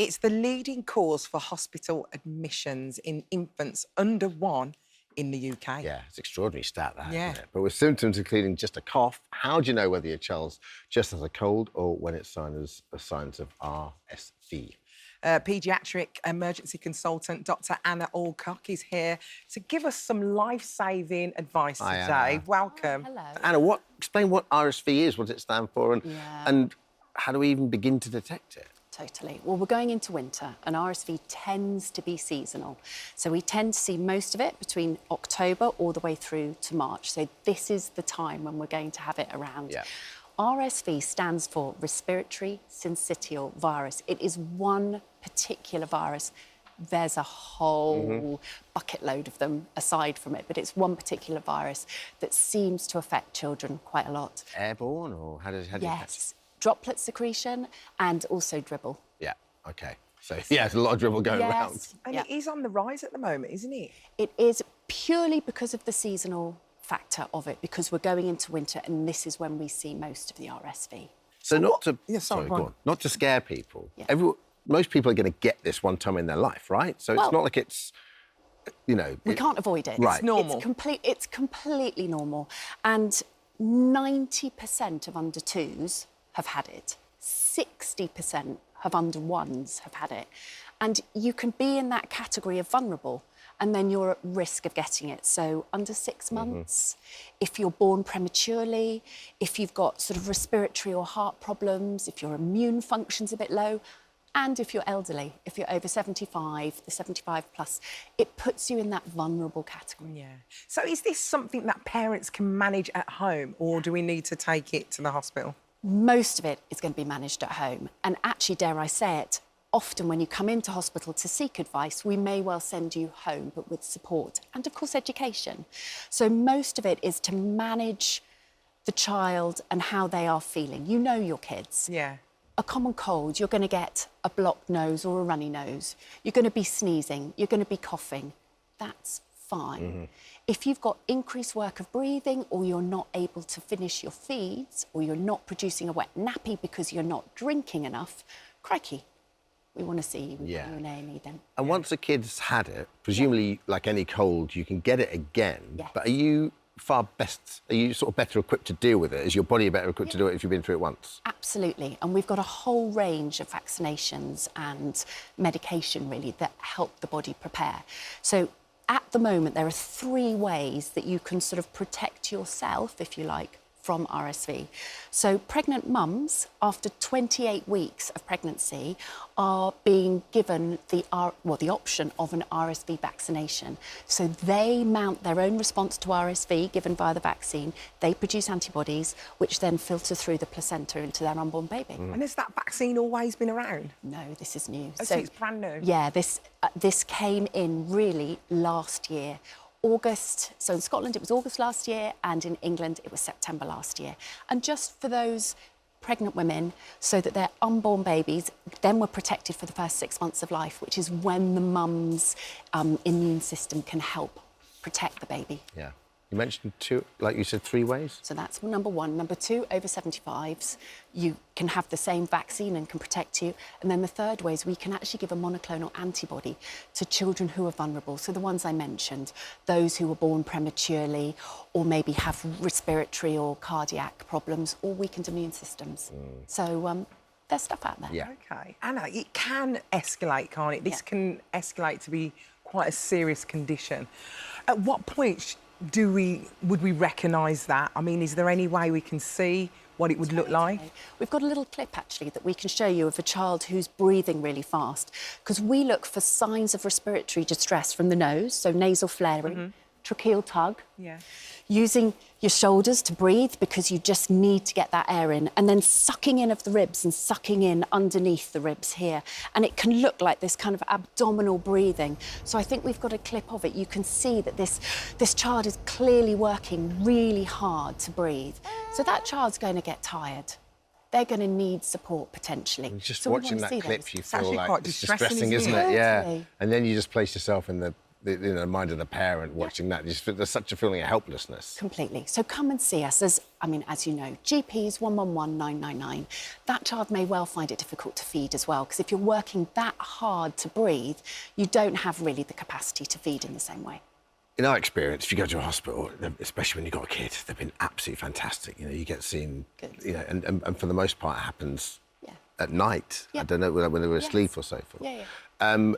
It's the leading cause for hospital admissions in infants under 1 in the UK. Yeah, it's an extraordinary stat, that, Yeah. isn't it? But with symptoms including just a cough, how do you know whether your child's just has a cold or when it's signs of RSV? Paediatric emergency consultant Dr. Ana Alcock is here to give us some life-saving advice Hi, today. Ana. Welcome. Hello. Anna, explain what RSV is, what does it stand for, and how do we even begin to detect it? Totally. Well, we're going into winter and RSV tends to be seasonal. So we tend to see most of it between October all the way through to March. So this is the time when we're going to have it around. Yeah. RSV stands for Respiratory Syncytial Virus. It is one particular virus. There's a whole bucket load of them aside from it, but it's one particular virus that seems to affect children quite a lot. Airborne, or how do you catch it? Yes. Droplet secretion and also dribble. Yeah, OK. So, yeah, there's a lot of dribble going around. And it is on the rise at the moment, isn't it? It is purely because of the seasonal factor of it, because we're going into winter and this is when we see most of the RSV. So not to... Yeah, sorry, go on. Not to scare people. Yeah. Most people are going to get this one time in their life, right? So it's not like it's, you know... We can't avoid it. Right. It's normal. It's completely normal. And 90% of under 2s have had it. 60% of under 1s have had it. And you can be in that category of vulnerable and then you're at risk of getting it. So under 6 months, if you're born prematurely, if you've got sort of respiratory or heart problems, if your immune function's a bit low, and if you're elderly, if you're over 75, the 75 plus, it puts you in that vulnerable category. Yeah. So is this something that parents can manage at home, or do we need to take it to the hospital? Most of it is going to be managed at home. And actually, dare I say it, often when you come into hospital to seek advice, we may well send you home, but with support and, of course, education. So most of it is to manage the child and how they are feeling. You know your kids. Yeah. A common cold, you're going to get a blocked nose or a runny nose. You're going to be sneezing. You're going to be coughing. That's fine. If you've got increased work of breathing, or you're not able to finish your feeds, or you're not producing a wet nappy because you're not drinking enough, crikey, we want to see you. We want you in A&E then. And once a kid's had it, presumably, like any cold, you can get it again. Yes. But are you sort of better equipped to deal with it? Is your body better equipped to do it if you've been through it once? Absolutely. And we've got a whole range of vaccinations and medication, really, that help the body prepare. So at the moment, there are 3 ways that you can sort of protect yourself, if you like, from RSV. So pregnant mums, after 28 weeks of pregnancy, are being given the option of an RSV vaccination. So they mount their own response to RSV given via the vaccine. They produce antibodies, which then filter through the placenta into their unborn baby. And has that vaccine always been around? No, this is new. So it's brand new? Yeah, this came in really last year. August, so in Scotland it was August last year, and in England it was September last year. And just for those pregnant women, so that their unborn babies then were protected for the first 6 months of life, which is when the mum's immune system can help protect the baby. Yeah. You mentioned 2, like you said, 3 ways? So that's number 1. Number 2, over 75s, you can have the same vaccine and can protect you. And then the third way is we can actually give a monoclonal antibody to children who are vulnerable. So the ones I mentioned, those who were born prematurely or maybe have respiratory or cardiac problems or weakened immune systems. So there's stuff out there. Yeah. OK. Anna, it can escalate, can't it? This can escalate to be quite a serious condition. At what point would we recognise that? I mean, is there any way we can see what it would look like? We've got a little clip, actually, that we can show you of a child who's breathing really fast, because we look for signs of respiratory distress from the nose, so nasal flaring, tracheal tug, using your shoulders to breathe because you just need to get that air in, and then sucking in of the ribs and sucking in underneath the ribs here. And it can look like this kind of abdominal breathing. So I think we've got a clip of it. You can see that this child is clearly working really hard to breathe. So that child's going to get tired. They're going to need support, potentially. Just so watching that clip, you feel like quite it's distressing, isn't it? Totally. Yeah. And then you just place yourself in the the mind of the parent watching that. There's such a feeling of helplessness. Completely. So come and see us. As you know, GPs 111 999. That child may well find it difficult to feed as well, because if you're working that hard to breathe, you don't have really the capacity to feed in the same way. In our experience, if you go to a hospital, especially when you've got a kid, they've been absolutely fantastic. You know, you get seen, you know, and for the most part, it happens at night. I don't know, when they were asleep or so forth.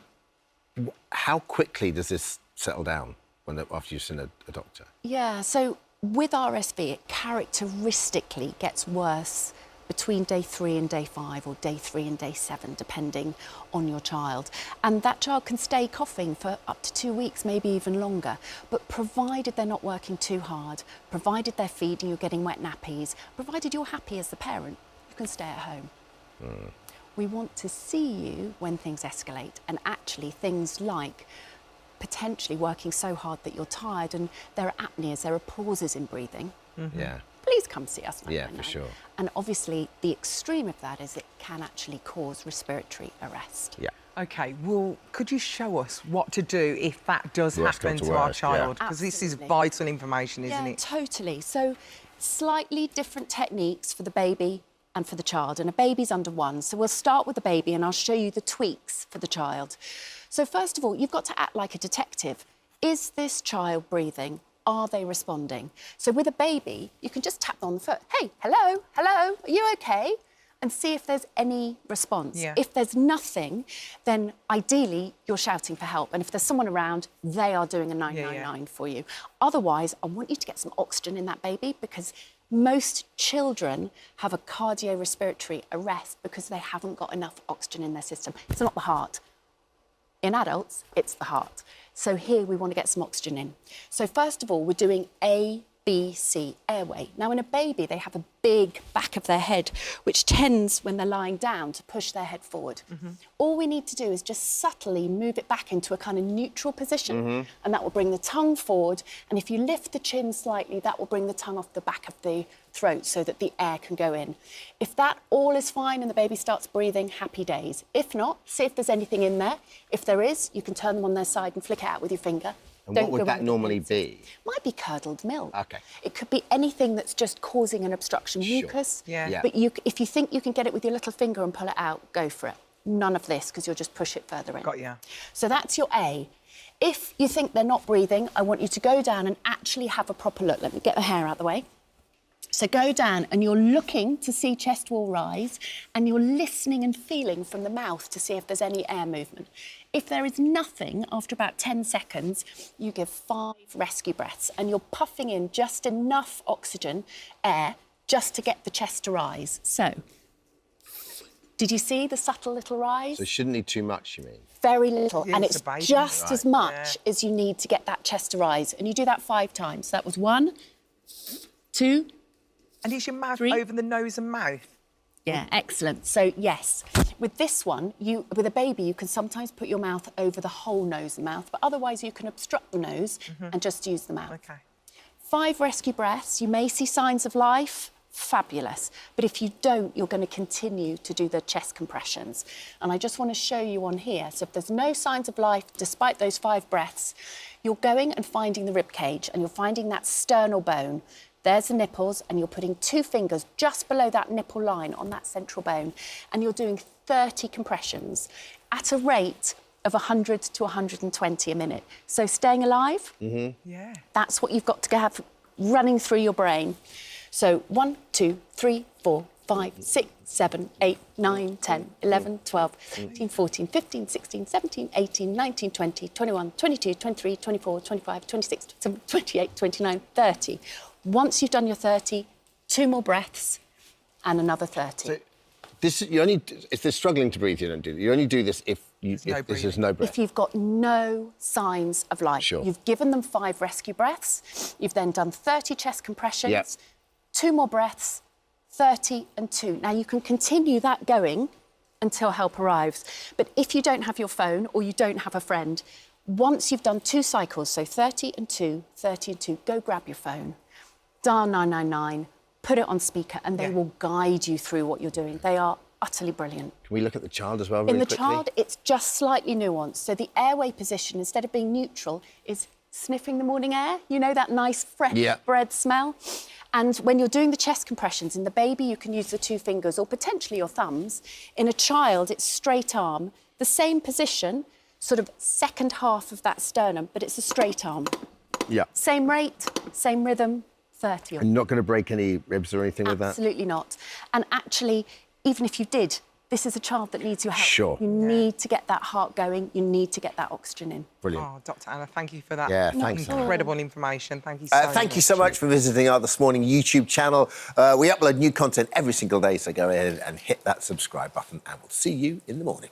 How quickly does this settle down after you've seen a doctor? Yeah, so with RSV, it characteristically gets worse between day 3 and day 5, or day 3 and day 7, depending on your child. And that child can stay coughing for up to 2 weeks, maybe even longer. But provided they're not working too hard, provided they're feeding, you're getting wet nappies, provided you're happy as the parent, you can stay at home. We want to see you when things escalate, and actually things like potentially working so hard that you're tired and there are apneas, there are pauses in breathing. Please come see us. For sure. And obviously the extreme of that is it can actually cause respiratory arrest. OK, well, could you show us what to do if that does happen to our child? Because this is vital information, isn't it? Totally. So slightly different techniques for the baby and for the child, and a baby's under 1. So we'll start with the baby and I'll show you the tweaks for the child. So first of all, you've got to act like a detective. Is this child breathing? Are they responding? So with a baby, you can just tap them on the foot. Hey, hello, hello, are you OK? And see if there's any response. If there's nothing, then ideally you're shouting for help. And if there's someone around, they are doing a 999 for you. Otherwise, I want you to get some oxygen in that baby, because most children have a cardiorespiratory arrest because they haven't got enough oxygen in their system. It's not the heart. In adults, it's the heart. So here we want to get some oxygen in. So first of all, we're doing A, B, C, airway. Now, in a baby, they have a big back of their head, which tends, when they're lying down, to push their head forward. All we need to do is just subtly move it back into a kind of neutral position, and that will bring the tongue forward. And if you lift the chin slightly, that will bring the tongue off the back of the throat so that the air can go in. If that all is fine and the baby starts breathing, happy days. If not, see if there's anything in there. If there is, you can turn them on their side and flick it out with your finger. And what would that normally be? Might be curdled milk. OK. It could be anything that's just causing an obstruction. Mucus. But if you think you can get it with your little finger and pull it out, go for it. None of this, because you'll just push it further in. Got ya. So that's your A. If you think they're not breathing, I want you to go down and actually have a proper look. Let me get the hair out of the way. So go down and you're looking to see chest wall rise, and you're listening and feeling from the mouth to see if there's any air movement. If there is nothing, after about 10 seconds, you give 5 rescue breaths, and you're puffing in just enough oxygen, air, just to get the chest to rise. So, did you see the subtle little rise? So you shouldn't need too much, you mean? Very little, and it's just as much as you need to get that chest to rise. And you do that 5 times. So that was 1, 2... And is your mouth 3. over the nose and mouth? Yeah, excellent. So, yes, with this one, with a baby, you can sometimes put your mouth over the whole nose and mouth, but otherwise you can obstruct the nose and just use the mouth. OK. 5 rescue breaths. You may see signs of life. Fabulous. But if you don't, you're going to continue to do the chest compressions. And I just want to show you on here. So if there's no signs of life, despite those 5 breaths, you're going and finding the rib cage, and you're finding that sternal bone. There's the nipples, and you're putting 2 fingers just below that nipple line on that central bone, and you're doing 30 compressions at a rate of 100 to 120 a minute. So staying alive, that's what you've got to have running through your brain. So 1, 2, 3, 4, 5, 6, 7, 8, 9, 10, 11, 12, 13, 14, 15, 16, 17, 18, 19, 20, 21, 22, 23, 24, 25, 26, 27, 28, 29, 30. Once you've done your 30, 2 more breaths and another 30. So if they're struggling to breathe, you don't do it. You only do this if there's no breath. If you've got no signs of life. Sure. You've given them 5 rescue breaths. You've then done 30 chest compressions, 2 more breaths, 30 and 2. Now, you can continue that going until help arrives. But if you don't have your phone or you don't have a friend, once you've done 2 cycles, so 30 and 2, 30 and 2, go grab your phone. Dial 999, put it on speaker, and they will guide you through what you're doing. They are utterly brilliant. Can we look at the child as well really In the quickly? child, it's just slightly nuanced. So the airway position, instead of being neutral, is sniffing the morning air. You know, that nice, fresh bread smell? And when you're doing the chest compressions, in the baby, you can use the 2 fingers or potentially your thumbs. In a child, it's straight arm. The same position, sort of second half of that sternum, but it's a straight arm. Yeah. Same rate, same rhythm, 30. And not going to break any ribs or anything with that? Absolutely not. And actually, even if you did, this is a child that needs your help. Sure. You need to get that heart going. You need to get that oxygen in. Brilliant. Oh, Dr. Anna, thank you for that. Yeah, thanks. Incredible information. Thank you so much. Thank you so much for visiting our This Morning YouTube channel. We upload new content every single day, so go ahead and hit that subscribe button, and we'll see you in the morning.